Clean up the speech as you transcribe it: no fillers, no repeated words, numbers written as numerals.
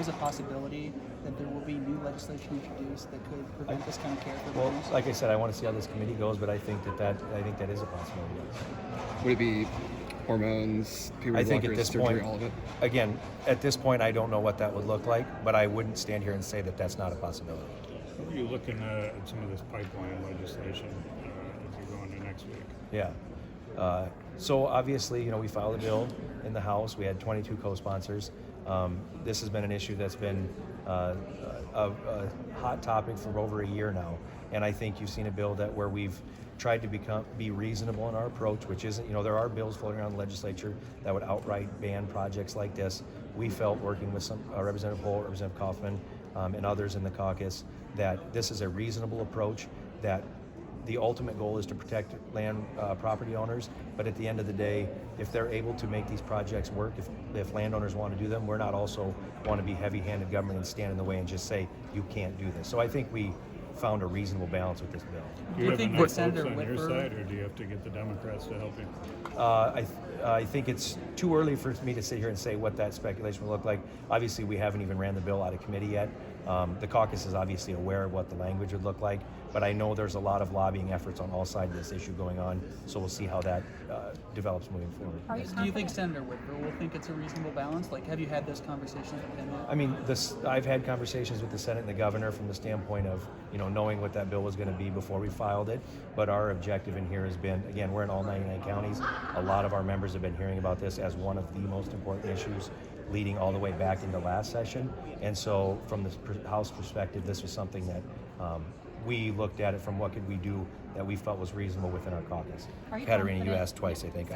There's a possibility that there will be new legislation introduced that could prevent this kind of care for Well, minors? like I said, I want to see how this committee goes, but I think that is a possibility. Would it be hormones, I puberty think at blockers, this surgery, point, all of it? again, at this point, I don't know what that would look like, but I wouldn't stand here and say that that's not a possibility. How are you looking at some of this pipeline legislation as you go into next week? Yeah. So obviously, we filed a bill in the House. We had 22 co-sponsors. This has been an issue that's been a hot topic for over a year now, and I think you've seen a bill where we've tried to be reasonable in our approach, which isn't, there are bills floating around the legislature that would outright ban projects like this. We felt, working with some Representative Holt, Representative Kaufman, and others in the caucus, that this is a reasonable approach, that the ultimate goal is to protect land property owners, but at the end of the day, if they're able to make these projects work, if landowners want to do them, we're not also want to be heavy-handed government and stand in the way and just say, you can't do this. So I think we found a reasonable balance with this bill. Do you have think enough that Senator votes on your Whitford- side, or do you have to get the Democrats to help you? I think it's too early for me to sit here and say what that speculation will look like. Obviously, we haven't even ran the bill out of committee yet. The caucus is obviously aware of what the language would look like, but I know there's a lot of lobbying efforts on all sides of this issue going on, so we'll see how that develops moving forward. Do you think Senator Whitford will think it's a reasonable balance? Like, have you had those conversations with him yet? I mean, I've had conversations with the Senate and the governor from the standpoint of, knowing what that bill was going to be before we filed it. But our objective in here has been, again, we're in all 99 counties. A lot of our members have been hearing about this as one of the most important issues leading all the way back into last session. And so from the House perspective, this was something that we looked at it from what could we do that we felt was reasonable within our caucus. Katerina, you asked twice, I think.